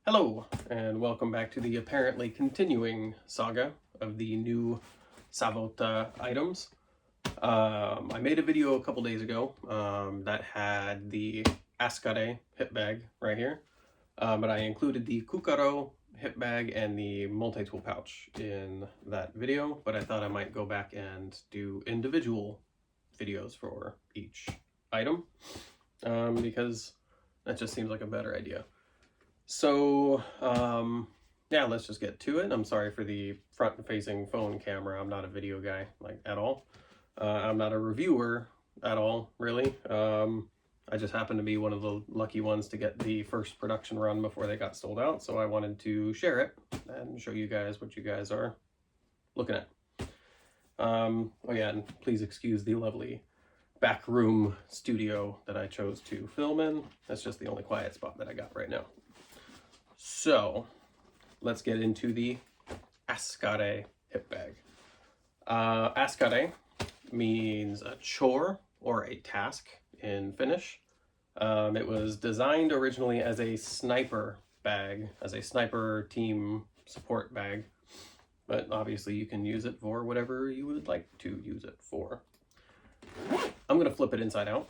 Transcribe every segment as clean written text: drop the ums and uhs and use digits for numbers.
Hello, and welcome back to the apparently continuing saga of the new Savotta items. I made a video a couple days ago that had the Askare hip bag right here, but I included the Kukaro hip bag and the multi-tool pouch in that video, but I thought I might go back and do individual videos for each item because that just seems like a better idea. So, yeah, let's just get to it. I'm sorry for the front-facing phone camera. I'm not a video guy, like, at all. I'm not a reviewer at all, really. I just happened to be one of the lucky ones to get the first production run before they got sold out, so I wanted to share it and show you guys what you guys are looking at. Oh yeah, and please excuse the lovely back room studio that I chose to film in. That's just the only quiet spot that I got right now. So, let's get into the Askare hip bag. Askare means a chore or a task in Finnish. It was designed originally as a sniper bag, as a sniper team support bag, but obviously you can use it for whatever you would like to use it for. I'm going to flip it inside out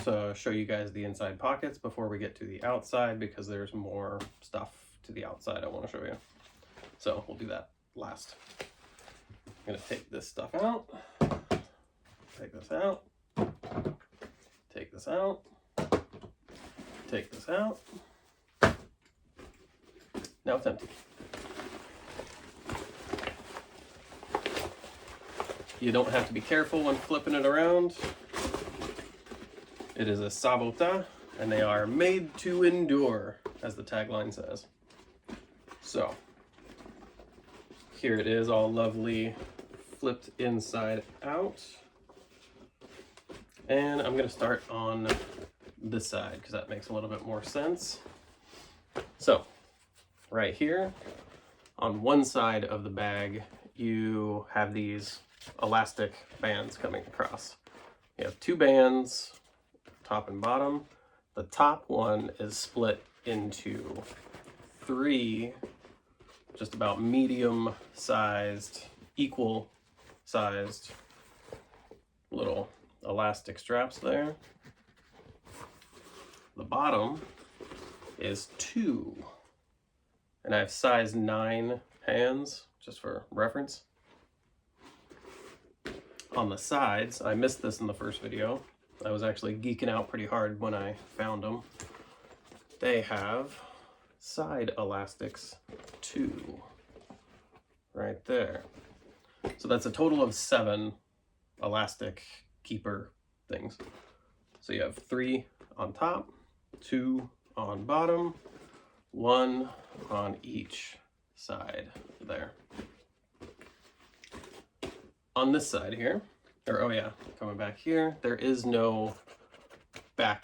to show you guys the inside pockets before we get to the outside, because there's more stuff to the outside I want to show you. So we'll do that last. I'm going to take this stuff out, take this out, take this out, take this out. Now it's empty. You don't have to be careful when flipping it around. It is a Savotta, and they are made to endure, as the tagline says. So, here it is, all lovely flipped inside out. And I'm going to start on this side, because that makes a little bit more sense. So, right here, on one side of the bag, you have these elastic bands coming across. You have two bands, top and bottom. The top one is split into three just about medium sized, equal sized little elastic straps there. The bottom is two, and I have size 9 hands just for reference. On the sides, I missed this in the first video. I was actually geeking out pretty hard when I found them. They have side elastics too, right there. So that's a total of 7 elastic keeper things. So you have 3 on top, 2 on bottom, 1 on each side there. On this side here, or oh yeah, coming back here, there is no back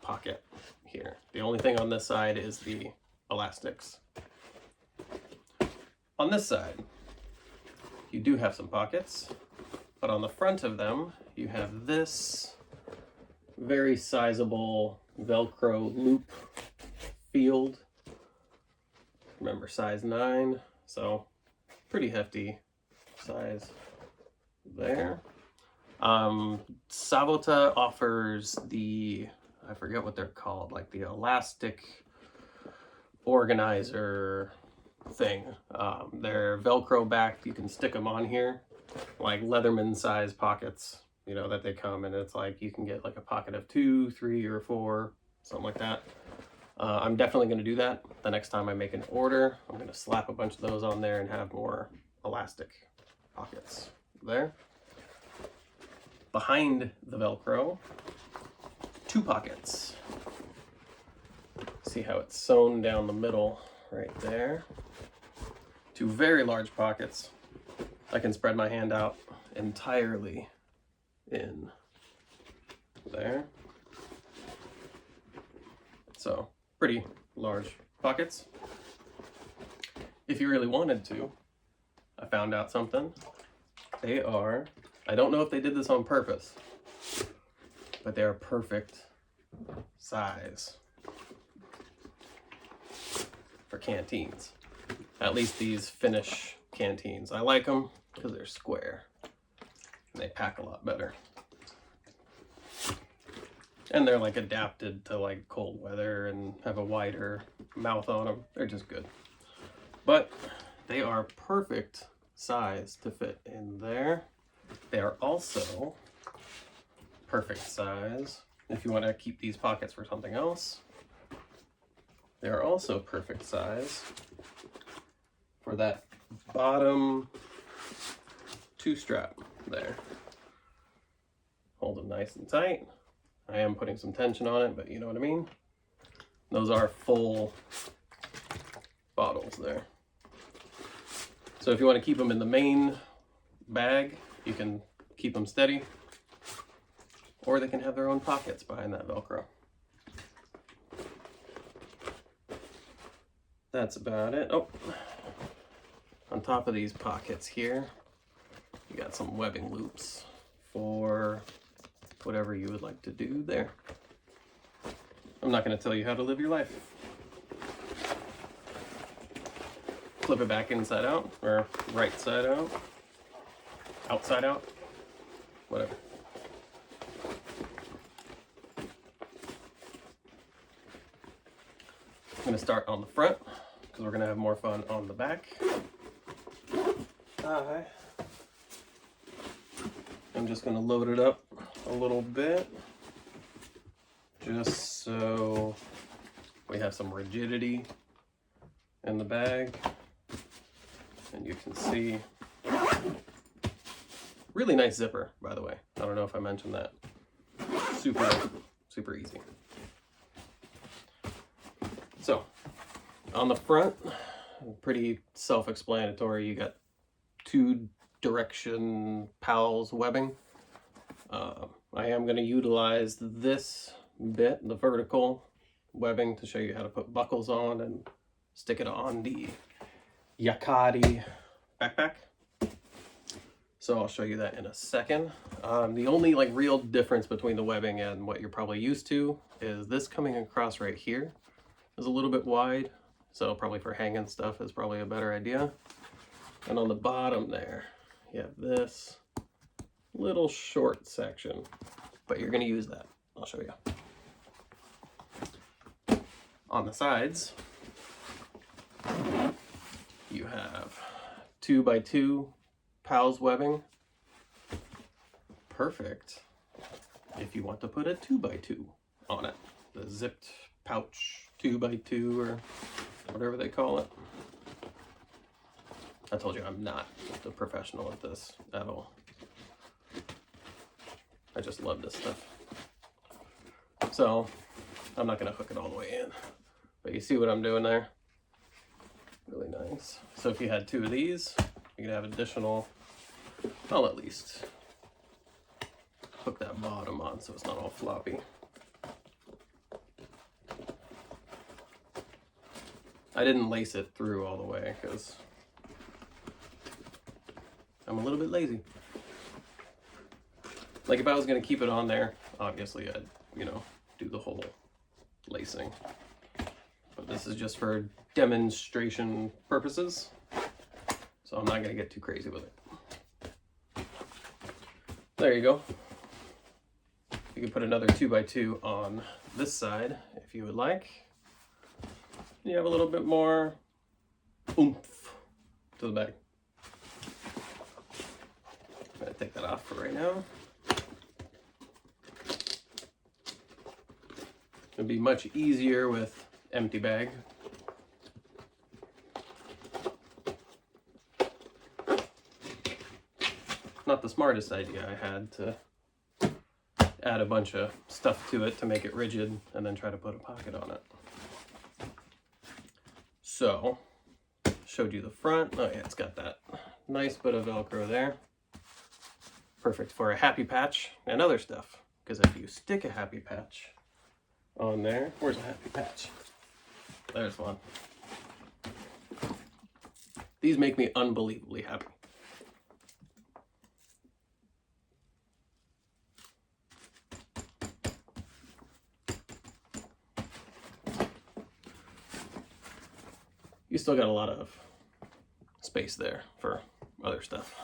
pocket here. The only thing on this side is the elastics. On this side, you do have some pockets, but on the front of them, you have this very sizable Velcro loop field. Remember, size 9, so pretty hefty size there. Savotta offers the, I forget what they're called, like the elastic organizer thing. They're Velcro backed. You can stick them on here, like Leatherman size pockets, you know, that they come, and it's like you can get like a pocket of 2, 3, or 4, something like that. I'm definitely going to do that the next time I make an order. I'm going to slap a bunch of those on there and have more elastic pockets there. Behind the Velcro, 2 pockets. See how it's sewn down the middle right there. 2 very large pockets. I can spread my hand out entirely in there. So, pretty large pockets. If you really wanted to, I found out something. They are, I don't know if they did this on purpose, but they are perfect size. for canteens. At least these Finnish canteens. I like them because they're square and they pack a lot better. And they're like adapted to like cold weather and have a wider mouth on them. They're just good. But they are perfect size to fit in there. They are also perfect size if you want to keep these pockets for something else. They are also perfect size for that bottom two strap there. Hold them nice and tight. I am putting some tension on it, but you know what I mean? Those are full bottles there. So if you want to keep them in the main bag, you can keep them steady, or they can have their own pockets behind that Velcro. That's about it. Oh, on top of these pockets here, you got some webbing loops for whatever you would like to do there. I'm not going to tell you how to live your life. Flip it back inside out, or right side out, outside out, whatever. I'm going to start on the front because we're going to have more fun on the back. I'm just going to load it up a little bit just so we have some rigidity in the bag. And you can see, really nice zipper, by the way. I don't know if I mentioned that. Super easy. So on the front, pretty self-explanatory. You got 2 direction PALS webbing. I am going to utilize this bit, the vertical webbing, to show you how to put buckles on and stick it on the Yakari backpack. So I'll show you that in a second. The only like real difference between the webbing and what you're probably used to is this coming across right here is a little bit wide. So probably for hanging stuff is probably a better idea. And on the bottom there, you have this little short section, but you're going to use that. I'll show you. On the sides, you have 2x2 PALS webbing. Perfect if you want to put a 2x2 on it. The zipped pouch 2x2 or whatever they call it. I told you I'm not a professional at this at all. I just love this stuff. So I'm not going to hook it all the way in, but you see what I'm doing there? Really nice. So if you had 2 of these, you could have additional, I'll at least hook that bottom on so it's not all floppy. I didn't lace it through all the way because I'm a little bit lazy. Like if I was going to keep it on there, obviously I'd, do the whole lacing. But this is just for demonstration purposes, so I'm not going to get too crazy with it. There you go. You can put another 2x2 on this side if you would like. You have a little bit more oomph to the bag. I'm going to take that off for right now. It'd be much easier with empty bag. Not the smartest idea I had to add a bunch of stuff to it to make it rigid and then try to put a pocket on it. So, showed you the front. Oh yeah, it's got that nice bit of Velcro there. Perfect for a happy patch and other stuff. Because if you stick a happy patch on there, where's a happy patch? There's one. These make me unbelievably happy. you still got a lot of space there for other stuff.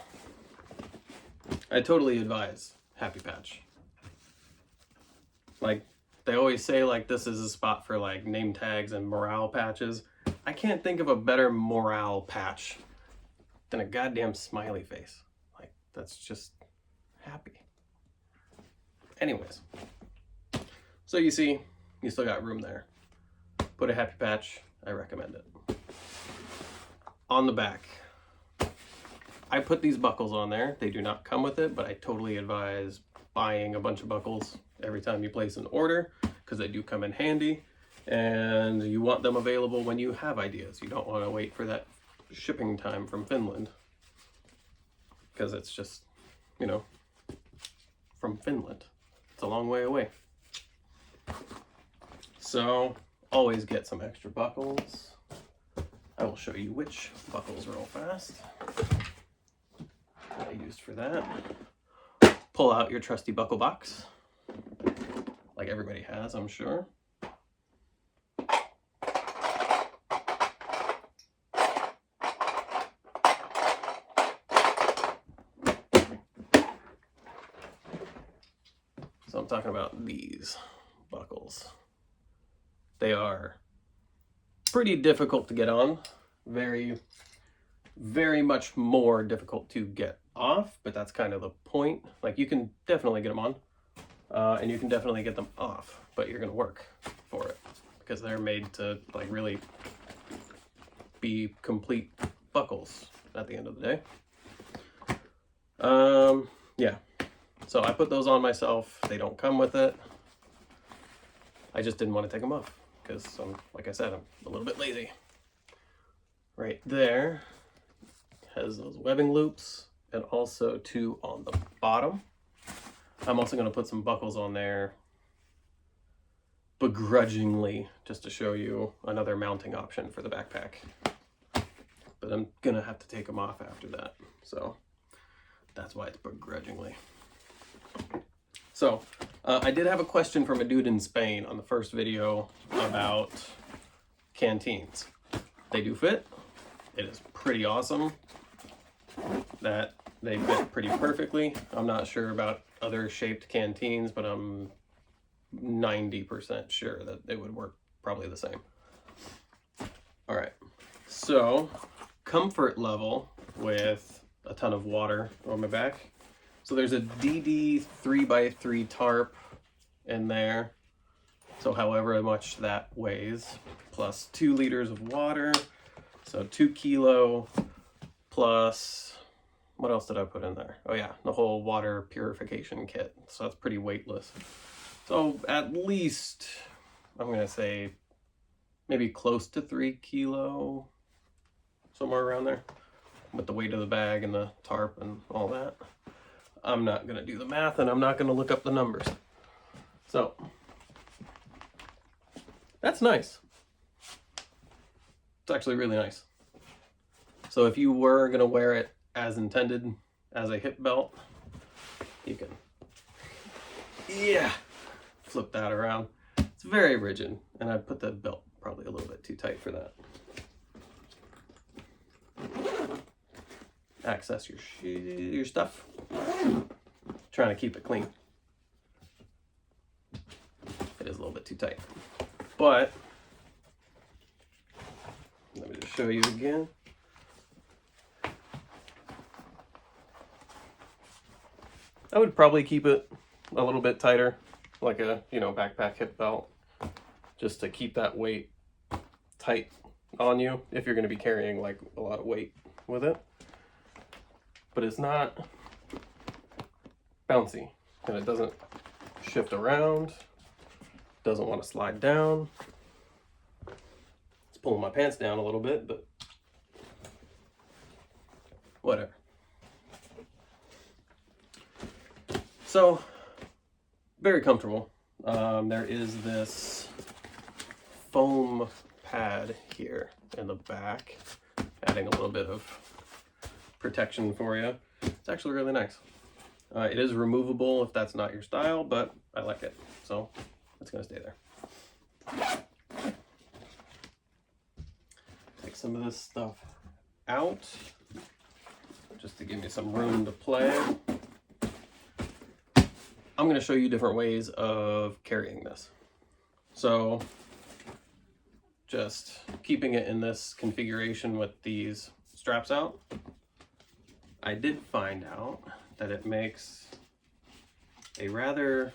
I totally advise Happy Patch. Like, they always say, like, this is a spot for, like, name tags and morale patches. I can't think of a better morale patch than a goddamn smiley face. Like, that's just happy. Anyways. So you see, you still got room there. Put a Happy Patch. I recommend it. On the back, I put these buckles on there. They do not come with it, but I totally advise buying a bunch of buckles every time you place an order, because they do come in handy, and you want them available when you have ideas. You don't want to wait for that shipping time from Finland, because it's just, you know, from Finland. It's a long way away. So always get some extra buckles. I will show you which buckles real fast that I used for that. Pull out your trusty buckle box, like everybody has, I'm sure. So I'm talking about these buckles. They are pretty difficult to get on. Very, very much more difficult to get off, but that's kind of the point. Like, you can definitely get them on, and you can definitely get them off, but you're gonna work for it because they're made to, like, really be complete buckles at the end of the day. Yeah, so I put those on myself. They don't come with it. I just didn't want to take them off because, like I said, I'm a little bit lazy. Right there has those webbing loops, and also two on the bottom. I'm also going to put some buckles on there begrudgingly, just to show you another mounting option for the backpack. But I'm going to have to take them off after that, so that's why it's begrudgingly. So I did have a question from a dude in Spain on the first video about canteens. They do fit. It is pretty awesome that they fit pretty perfectly. I'm not sure about other shaped canteens, but I'm 90% sure that it would work probably the same. All right, so comfort level with a ton of water on my back. So there's a DD 3x3 tarp in there. So however much that weighs, plus 2 liters of water. So 2 kilo plus, what else did I put in there? Oh yeah, the whole water purification kit. So that's pretty weightless. So at least, I'm gonna say maybe close to 3 kilo, somewhere around there, with the weight of the bag and the tarp and all that. I'm not gonna do the math, and I'm not gonna look up the numbers. So that's nice. It's actually really nice. So if you were gonna wear it as intended as a hip belt, you can, yeah, flip that around. It's very rigid, and I put the belt probably a little bit too tight for that. Access your stuff. Trying to keep it clean. It is a little bit too tight, but let me just show you again. I would probably keep it a little bit tighter, like a, you know, backpack hip belt, just to keep that weight tight on you if you're going to be carrying like a lot of weight with it. But it's not bouncy, and it doesn't shift around, doesn't want to slide down. It's pulling my pants down a little bit, but whatever. So, very comfortable. There is this foam pad here in the back, adding a little bit of protection for you. It's actually really nice. It is removable if that's not your style, but I like it, so it's gonna stay there. take some of this stuff out just to give me some room to play. I'm going to show you different ways of carrying this. So just keeping it in this configuration with these straps out, I did find out that it makes a rather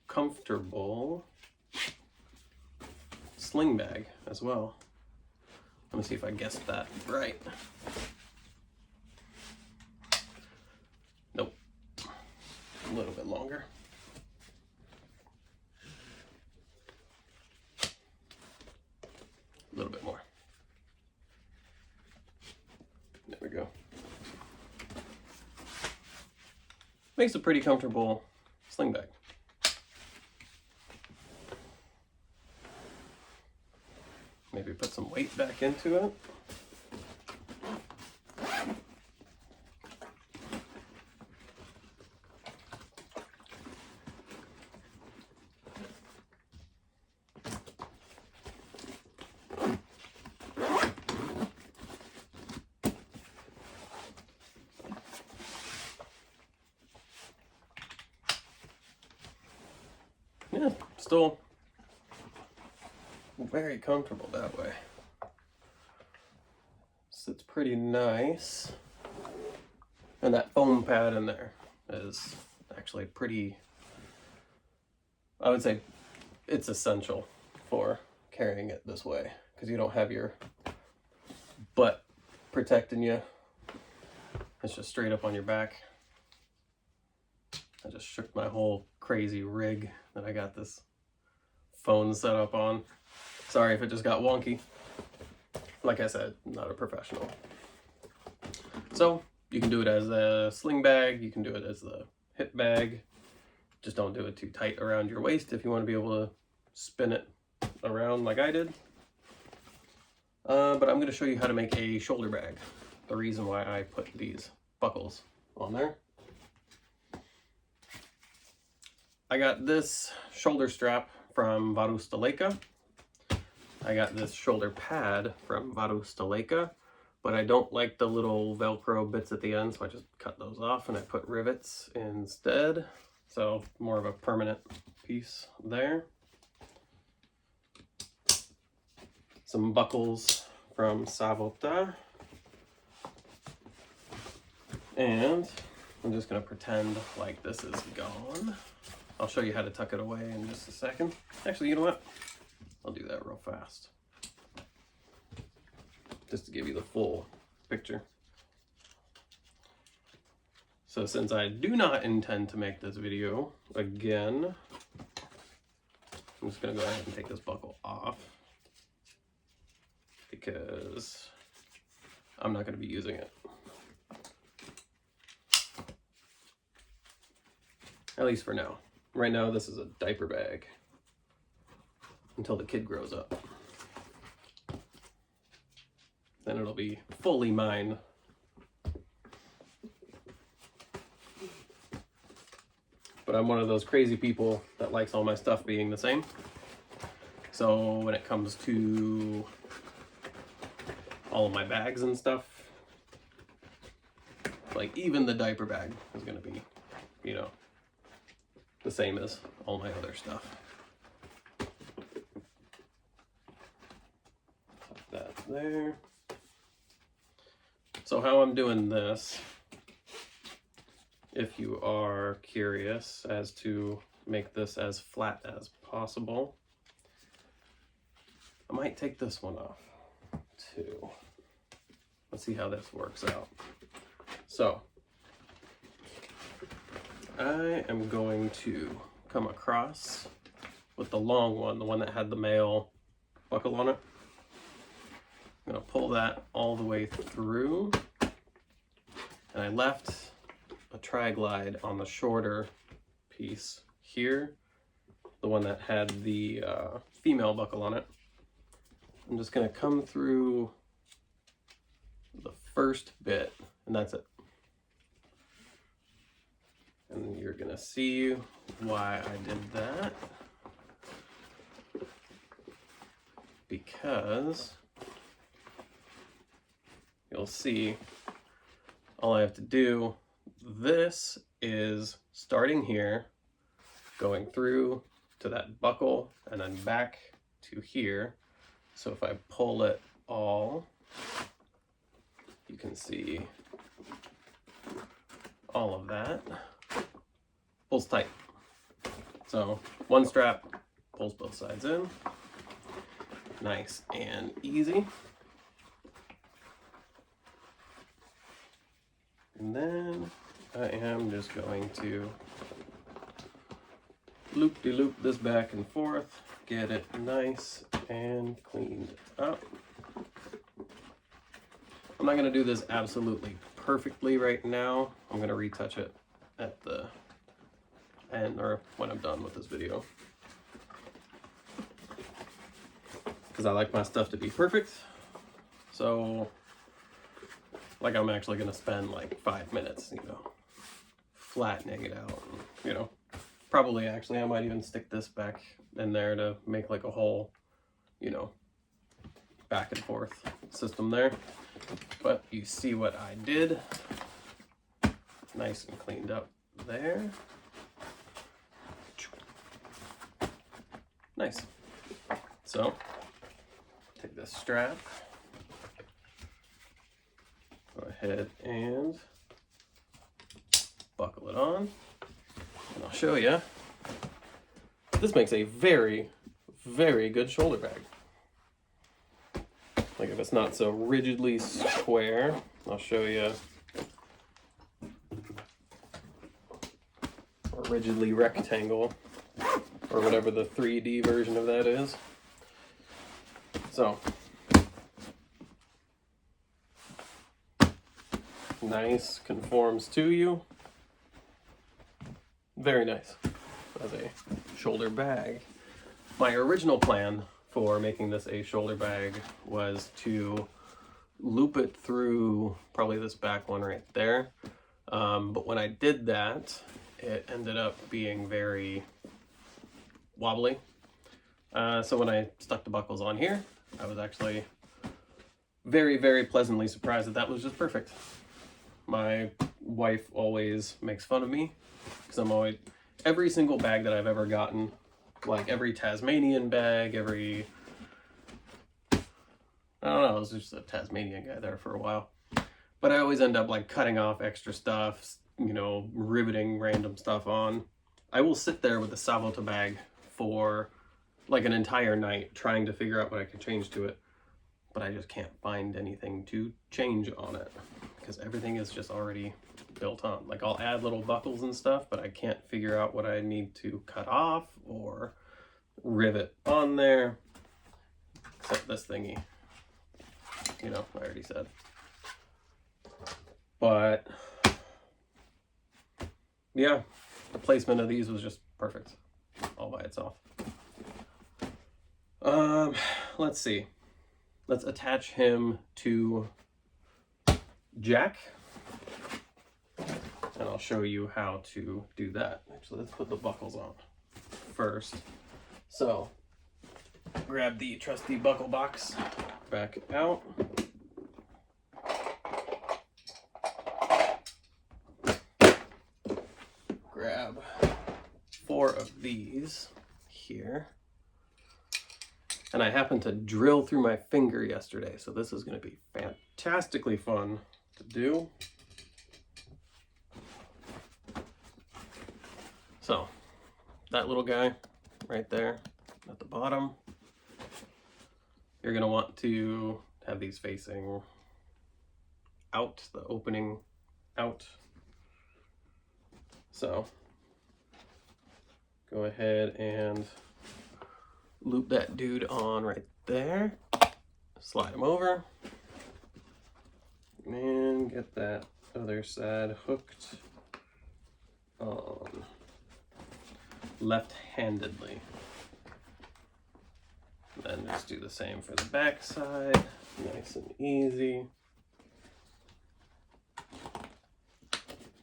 comfortable sling bag as well. Let me see if I guessed that right. Nope. A little bit longer. A little bit more. There we go. Makes a pretty comfortable sling bag. Maybe put some weight back into it. Yeah, still very comfortable that way. Sits pretty nice. And that foam pad in there is actually pretty, I would say it's essential for carrying it this way, because you don't have your butt protecting you. It's just straight up on your back. I just shook my whole crazy rig that I got this phone set up on. Sorry if it just got wonky. Like I said, not a professional. So you can do it as a sling bag, you can do it as a hip bag. Just don't do it too tight around your waist if you want to be able to spin it around like I did. But I'm going to show you how to make a shoulder bag. The reason why I put these buckles on there. I got this shoulder strap from Savotta. I got this shoulder pad from Savotta, but I don't like the little Velcro bits at the end, so I just cut those off and I put rivets instead. So more of a permanent piece there. Some buckles from Savotta. And I'm just gonna pretend like this is gone. I'll show you how to tuck it away in just a second. Actually, you know what? I'll do that real fast. Just to give you the full picture. So since I do not intend to make this video again, I'm just gonna go ahead and take this buckle off because I'm not gonna be using it. At least for now. Right now, this is a diaper bag until the kid grows up. Then it'll be fully mine. But I'm one of those crazy people that likes all my stuff being the same. So when it comes to all of my bags and stuff, like even the diaper bag is gonna be, you know, the same as all my other stuff. Put that there. So how I'm doing this, if you are curious as to make this as flat as possible, I might take this one off too. Let's see how this works out. So I am going to come across with the long one, the one that had the male buckle on it. I'm gonna pull that all the way through. And I left a tri-glide on the shorter piece here, the one that had the female buckle on it. I'm just gonna come through the first bit, and that's it. And you're gonna see why I did that. Because you'll see all I have to do, this is starting here, going through to that buckle, and then back to here. So if I pull it all, you can see all of that pulls tight. So one strap pulls both sides in, nice and easy. And then I am just going to loop-de-loop this back and forth, get it nice and cleaned up. I'm not going to do this absolutely perfectly right now. I'm going to retouch it at the end, or when I'm done with this video, because I like my stuff to be perfect. So like I'm actually going to spend like 5 minutes, you know, flattening it out, and, you know, probably actually I might even stick this back in there to make like a whole, you know, back and forth system there. But you see what I did. Nice and cleaned up there. Nice. So take this strap, go ahead and buckle it on, and I'll show you. This makes a very, very good shoulder bag. Like if it's not so rigidly square, I'll show you, or rigidly rectangle, or whatever the 3D version of that is. So, nice, conforms to you. Very nice as a shoulder bag. My original plan for making this a shoulder bag was to loop it through probably this back one right there. But when I did that, it ended up being very wobbly. So when I stuck the buckles on here, I was actually very, very pleasantly surprised that that was just perfect. My wife always makes fun of me because I'm always, every single bag that I've ever gotten, like every Tasmanian bag, every, I don't know, I was just a Tasmanian guy there for a while. But I always end up like cutting off extra stuff, you know, riveting random stuff on. I will sit there with the Savotta bag for like an entire night trying to figure out what I could change to it, but I just can't find anything to change on it because everything is just already built on. Like I'll add little buckles and stuff, but I can't figure out what I need to cut off or rivet on there, except this thingy, you know, I already said. But yeah, the placement of these was just perfect all by itself. Let's see. Let's attach him to Jack, and I'll show you how to do that. Actually, let's put the buckles on first. So, grab the trusty buckle box, back out. Grab 4 of these here. And I happened to drill through my finger yesterday, so this is going to be fantastically fun to do. So, that little guy right there at the bottom, you're going to want to have these facing out, the opening out. So, go ahead and loop that dude on right there, slide him over, and get that other side hooked on left-handedly. Then just do the same for the back side, nice and easy.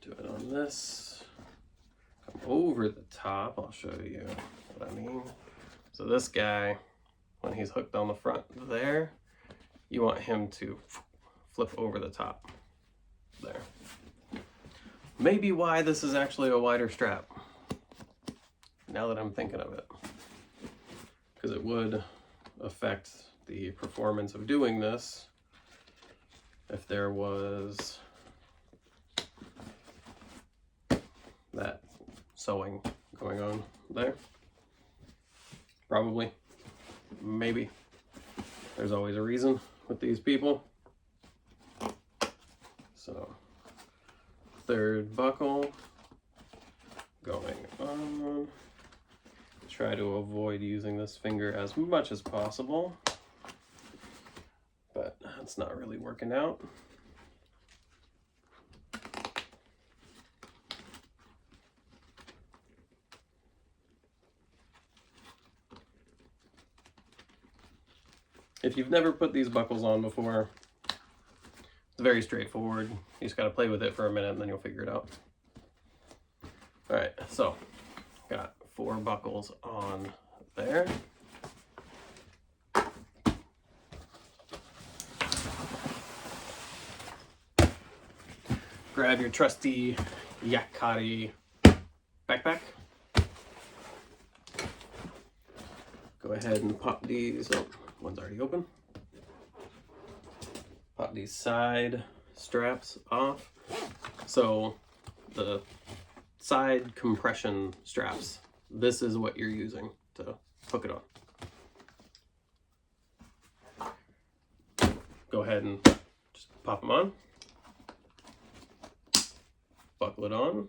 Do it on this, come over the top, I'll show you what I mean. So this guy, when he's hooked on the front there, you want him to flip over the top. There. Maybe why this is actually a wider strap, now that I'm thinking of it. Because it would affect the performance of doing this if there was that sewing going on there. Probably. Maybe. There's always a reason with these people. So, third buckle going on. Try to avoid using this finger as much as possible, but it's not really working out. If you've never put these buckles on before, it's very straightforward. You just got to play with it for a minute and then you'll figure it out. All right, so got 4 buckles on there. Grab your trusty Askare backpack. Go ahead and pop these. Oh, one's already open. Pop these side straps off. So the side compression straps, this is what you're using to hook it on. Go ahead and just pop them on. Buckle it on.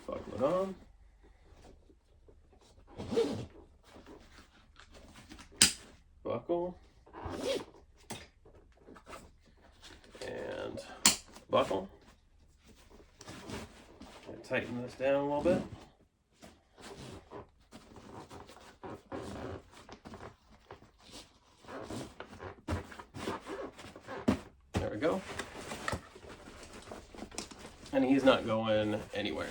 Buckle it on. Buckle. And buckle. And tighten this down a little bit. There we go. And he's not going anywhere.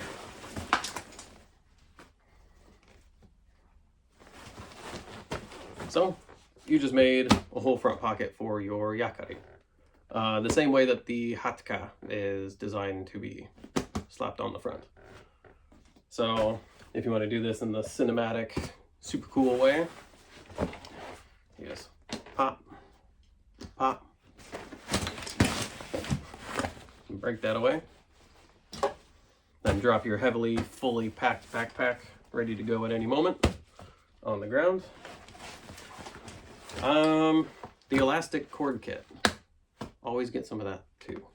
So, you just made a whole front pocket for your Askare. The same way that the hatka is designed to be slapped on the front. So, if you want to do this in the cinematic, super cool way, you just pop, pop, and break that away. Then drop your heavily, fully packed backpack, ready to go at any moment, on the ground. The elastic cord kit. Always get some of that too.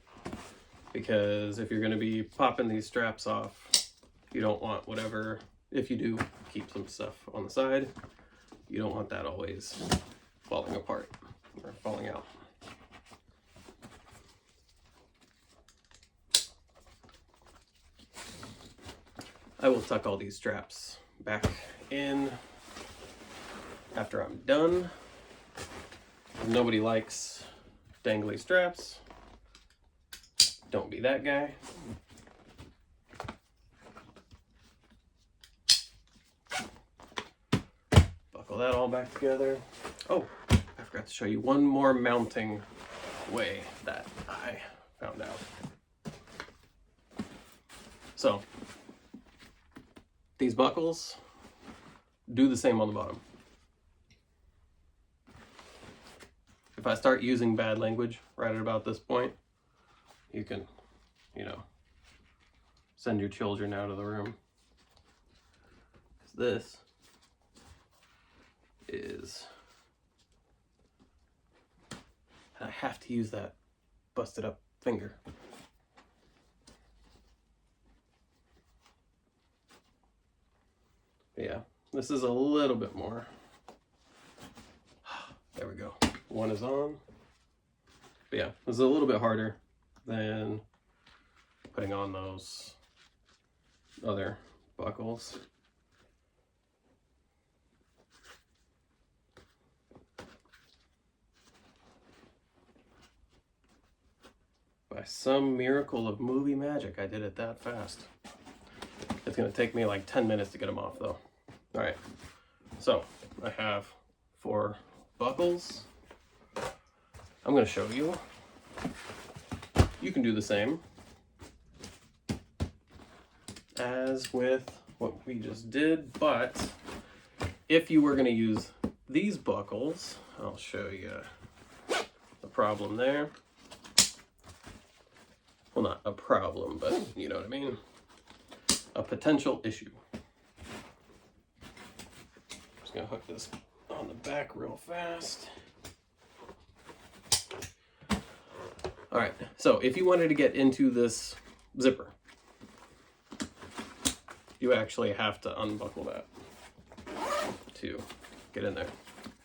Because if you're going to be popping these straps off, you don't want whatever, if you do keep some stuff on the side, you don't want that always falling apart or falling out. I will tuck all these straps back in after I'm done. Nobody likes dangly straps. Don't be that guy. Buckle that all back together. Oh, I forgot to show you one more mounting way that I found out. So, these buckles do the same on the bottom. If I start using bad language right at about this point, you can, send your children out of the room. This is, I have to use that busted up finger. Yeah, this is a little bit more. There we go. One is on. But yeah, this is a little bit harder than putting on those other buckles. By some miracle of movie magic, I did it that fast. It's gonna take me like 10 minutes to get them off though. All right, so I have 4 buckles. I'm going to show you. You can do the same as with what we just did, but if you were going to use these buckles, I'll show you the problem there. Well, not a problem, but you know what I mean. A potential issue. Just gonna hook this on the back real fast. All right, so if you wanted to get into this zipper, you actually have to unbuckle that to get in there.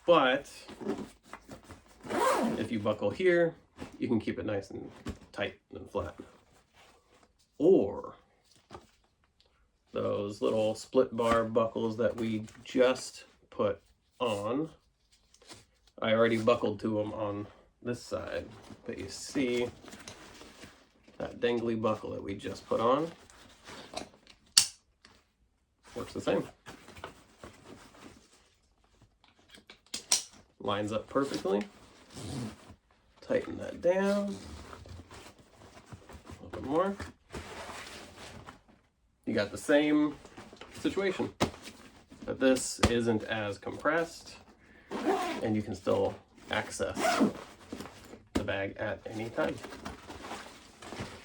But if you buckle here, you can keep it nice and tight and flat. Or those little split bar buckles that we just put on, I already buckled to them on this side, but you see that dangly buckle that we just put on works the same. Lines up perfectly. Tighten that down. A little bit more. You got the same situation, but this isn't as compressed, and you can still access the bag at any time.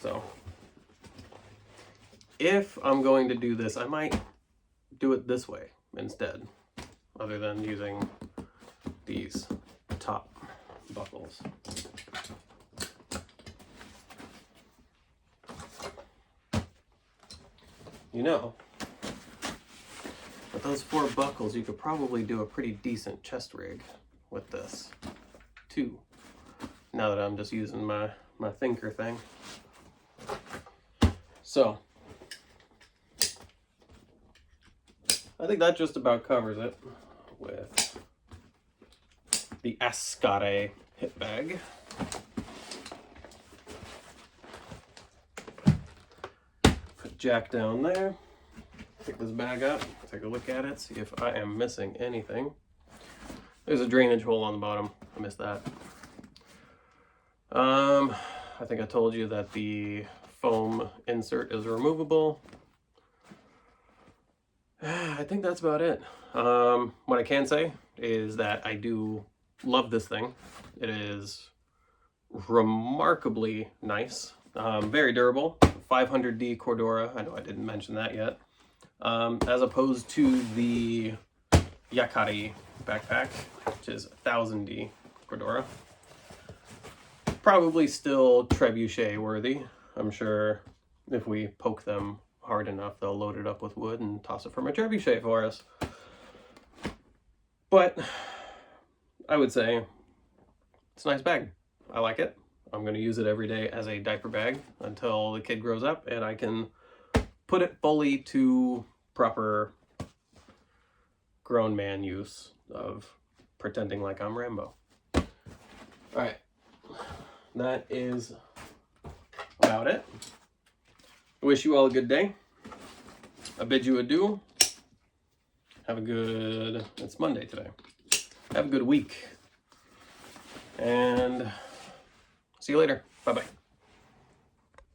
So if I'm going to do this, I might do it this way instead, other than using these top buckles. You know, with those 4 buckles, you could probably do a pretty decent chest rig with this, too. Now that I'm just using my thinker thing. So, I think that just about covers it with the Askare hip bag. Put Jack down there. Pick this bag up, take a look at it, see if I am missing anything. There's a drainage hole on the bottom. I missed that. I think I told you that the foam insert is removable. I think that's about it. What I can say is that I do love this thing. It is remarkably nice, very durable. 500D Cordura, I know I didn't mention that yet. As opposed to the Yakari backpack, which is 1000D Cordura. Probably still trebuchet worthy. I'm sure if we poke them hard enough, they'll load it up with wood and toss it from a trebuchet for us. But I would say it's a nice bag. I like it. I'm going to use it every day as a diaper bag until the kid grows up and I can put it fully to proper grown man use of pretending like I'm Rambo. All right, that is about it. I wish you all a good day. I bid you adieu. Have a good, it's Monday today. Have a good week. And see you later. Bye-bye.